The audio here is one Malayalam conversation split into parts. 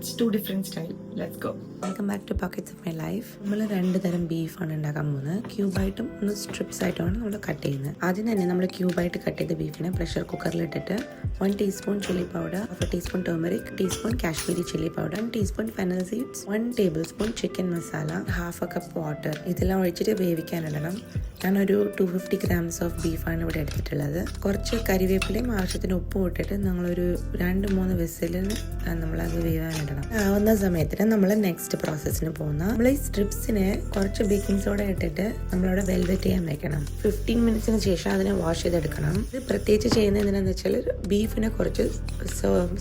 It's two different style. Let's go. Welcome back to pockets of my life. നമ്മൾ രണ്ട് തരം ബീഫാണ് ഉണ്ടാക്കാൻ പോകുന്നത്. ക്യൂബായിട്ടും ഒന്ന് സ്ട്രിപ്സ് ആയിട്ടുമാണ് നമ്മൾ കട്ട് ചെയ്യുന്നത്. ആദ്യം തന്നെ നമ്മൾ ക്യൂബായിട്ട് കട്ട് ചെയ്ത ബീഫിനെ പ്രഷർ കുക്കറിലിട്ടിട്ട് 1 teaspoon chilli powder, 1 teaspoon turmeric, teaspoon Kashmiri chilli powder, 1 teaspoon fennel seeds, 1 tablespoon chicken masala, half a cup water ഇതെല്ലാം ഒഴിച്ചിട്ട് വേവിക്കാനിടണം. ഞാനൊരു 250 ഗ്രാംസ് ഓഫ് ബീഫാണ് ഇവിടെ എടുത്തിട്ടുള്ളത്. കുറച്ച് കരിവേപ്പിലയും ആവശ്യത്തിന് ഉപ്പും ഇട്ടിട്ട് നമ്മളൊരു 2-3 വിസിലിന് നമ്മളത് വേവാനിടണം. ആവുന്ന സമയത്തിന് നമ്മൾ നെക്സ്റ്റ് പ്രോസസ്സിന് പോകുന്ന നമ്മൾ ഈ സ്ട്രിപ്സിനെ കുറച്ച് ബേക്കിംഗ് സോഡ ഇട്ടിട്ട് നമ്മളവിടെ വെൽവെറ്റ് ചെയ്യാൻ വെക്കണം. 15 മിനിറ്റ്സിന് ശേഷം അതിനെ വാഷ് ചെയ്തെടുക്കണം. ഇത് പ്രത്യേകിച്ച് ചെയ്യുന്നത് എന്തിനാന്ന് വെച്ചാൽ ബീഫിനെ കുറച്ച്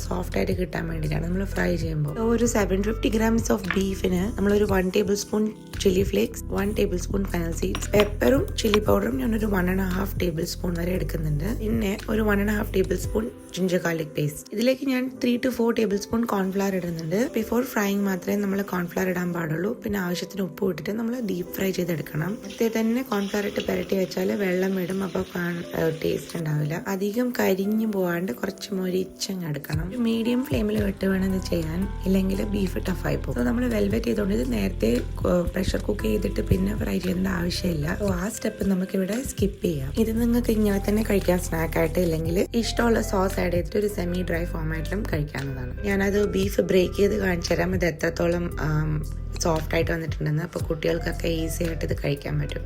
സോഫ്റ്റ് ആയിട്ട് കിട്ടാൻ വേണ്ടിയിട്ടാണ് നമ്മൾ ഫ്രൈ ചെയ്യുമ്പോൾ. ഒരു 750 ഗ്രാംസ് ഓഫ് ബീഫിന് നമ്മളൊരു 1 tablespoon chilli flakes, 1 tablespoon fennel seeds, പെപ്പറും ചില്ലി പൗഡറും ഞാനൊരു 1.5 ടേബിൾ സ്പൂൺ വരെ എടുക്കുന്നുണ്ട്. പിന്നെ ഒരു 1.5 table spoon ginger garlic paste. ഇതിലേക്ക് ഞാൻ 3 to 4 ടേബിൾ സ്പൂൺ കോൺഫ്ലവർ ഇടുന്നുണ്ട്. ബിഫോർ ഫ്രൈയിങ് മാത്രമേ നമ്മൾ കോൺഫ്ലവർ ഇടാൻ പാടുള്ളൂ. പിന്നെ ആവശ്യത്തിന് ഉപ്പ് ഇട്ടിട്ട് നമ്മൾ ഡീപ് ഫ്രൈ ചെയ്തെടുക്കണം. നേരത്തെ തന്നെ കോൺഫ്ലവർ ഇട്ട് പുരട്ടി വെച്ചാൽ വെള്ളം വിടും, അപ്പോൾ ടേസ്റ്റ് ഉണ്ടാവില്ല. അധികം കരിഞ്ഞു പോവാണ്ട് കുറച്ച് മൊരിച്ചങ്ങ് എടുക്കണം. മീഡിയം ഫ്ലെയിമിൽ വിട്ട് വേണം ഇത് ചെയ്യാൻ, ഇല്ലെങ്കിൽ ബീഫ് ടഫായി പോകും. നമ്മൾ വെൽവെറ്റ് ചെയ്തുകൊണ്ട് ഇത് നേരത്തെ പ്രഷർ കുക്ക് ചെയ്തിട്ട് പിന്നെ ഫ്രൈ ചെയ്യേണ്ട ആവശ്യമില്ല. ആ സ്റ്റെപ്പ് നമുക്ക് ഇവിടെ സ്കിപ്പ് ചെയ്യാം. ഇത് നിങ്ങൾക്ക് ഇങ്ങനെ തന്നെ കഴിക്കാം സ്നാക്കായിട്ട്, ഇല്ലെങ്കിൽ ഇഷ്ടമുള്ള സോസ് ആഡ് ചെയ്തിട്ട് ഒരു സെമി ഡ്രൈ ഫോമായിട്ടും കഴിക്കാവുന്നതാണ്. ഞാനത് ബീഫ് ബ്രേക്ക് ചെയ്ത് കാണിച്ചു തരാം ഇത് എത്രത്തോളം സോഫ്റ്റ് ആയിട്ട് വന്നിട്ടുണ്ടെന്ന്. അപ്പോൾ കുട്ടികൾക്കൊക്കെ ഈസി ആയിട്ട് ഇത് കഴിക്കാൻ പറ്റും.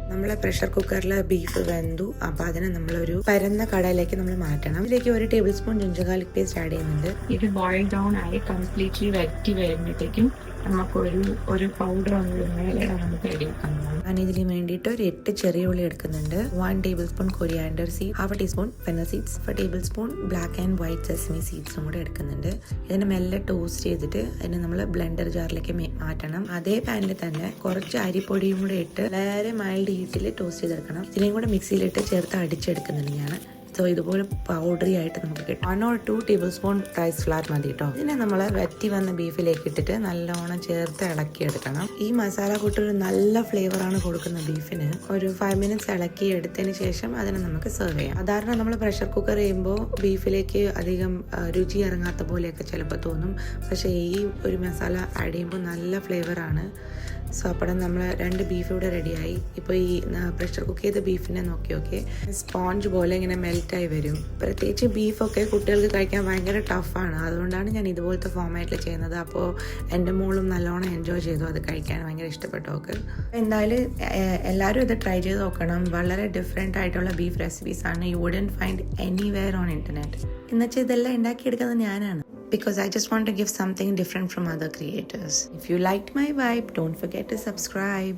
നമ്മളെ പ്രഷർ കുക്കറിൽ ബീഫ് വെന്തു. അപ്പോൾ അതിനെ നമ്മളൊരു പരന്ന കടയിലേക്ക് നമ്മൾ മാറ്റണം. ഇതിലേക്ക് 1 table spoon ginger garlic paste add ചെയ്യുന്നുണ്ട്. ഇത് ബോയിൽ ഡൗൺ ആയി കംപ്ലീറ്റ്ലി വറ്റി വരുമ്പോഴത്തേക്കും നമുക്കൊരു പൗഡർ മേലെ നമുക്ക് എടുക്കുന്നതാണ്. ഞാൻ ഇതിന് വേണ്ടിയിട്ട് ഒരു 8 ചെറിയ ഉള്ളി എടുക്കുന്നുണ്ട്. 1 tablespoon coriander seed, 1/2 teaspoon fennel seeds, 1 tablespoon black and white sesame സീഡ്സും കൂടെ എടുക്കുന്നുണ്ട്. ഇതിനെ മെല്ലെ ടോസ്റ്റ് ചെയ്തിട്ട് അതിനെ നമ്മൾ ബ്ലെൻഡർ ജാറിലേക്ക് മാറ്റണം. അതേ പാനിൽ തന്നെ കുറച്ച് അരിപ്പൊടിയും കൂടെ ഇട്ട് വളരെ മൈൽഡ് ഹീറ്റിൽ ടോസ്റ്റ് ചെയ്തെടുക്കണം. ഇതിനെയും കൂടെ മിക്സിയിലിട്ട് ചേർത്ത് അടിച്ചെടുക്കുന്നുണ്ട് ഞാൻ. സോ ഇതുപോലെ പൗഡറി ആയിട്ട് നമുക്ക് കിട്ടും. 1 or 2 table spoon rice flour മതി കേട്ടോ. ഇതിനെ നമ്മൾ വറ്റി വന്ന ബീഫിലേക്ക് ഇട്ടിട്ട് നല്ലോണം ചേർത്ത് ഇളക്കിയെടുക്കണം. ഈ മസാല കൂട്ട് ഒരു നല്ല ഫ്ലേവറാണ് കൊടുക്കുന്ന ബീഫിന്. ഒരു 5 മിനിറ്റ്സ് ഇളക്കി എടുത്തതിന് ശേഷം അതിനെ നമുക്ക് സെർവ് ചെയ്യാം. സാധാരണ നമ്മൾ പ്രഷർ കുക്കർ ചെയ്യുമ്പോൾ ബീഫിലേക്ക് അധികം രുചി ഇറങ്ങാത്ത പോലെയൊക്കെ ചിലപ്പോൾ തോന്നും. പക്ഷേ ഈ ഒരു മസാല ആഡ് ചെയ്യുമ്പോൾ നല്ല ഫ്ലേവറാണ്. സോ അപ്പോൾ നമ്മൾ 2 ബീഫ് ഇവിടെ റെഡിയായി. ഇപ്പോൾ ഈ പ്രഷർ കുക്ക് ചെയ്ത ബീഫിനെ നോക്കി സ്പോഞ്ച് പോലെ ഇങ്ങനെ മെൽറ്റായി വരും. പ്രത്യേകിച്ച് ബീഫൊക്കെ കുട്ടികൾക്ക് കഴിക്കാൻ ഭയങ്കര ടഫാണ്. അതുകൊണ്ടാണ് ഞാൻ ഇതുപോലത്തെ ഫോമാറ്റിൽ ചെയ്യുന്നത്. അപ്പോൾ എൻ്റെ മോളും നല്ലോണം എൻജോയ് ചെയ്തു, അത് കഴിക്കാൻ ഭയങ്കര ഇഷ്ടപ്പെട്ടു അവൾക്ക്. എന്തായാലും എല്ലാവരും ഇത് ട്രൈ ചെയ്ത് നോക്കണം. വളരെ ഡിഫറെൻ്റ് ആയിട്ടുള്ള ബീഫ് റെസിപ്പീസാണ്. You wouldn't find anywhere on internet. എന്നുവെച്ചാൽ ഇതെല്ലാം ഉണ്ടാക്കിയെടുക്കുന്നത് ഞാനാണ്. Because I just want to give something different from other creators. If you liked my vibe, don't forget to subscribe.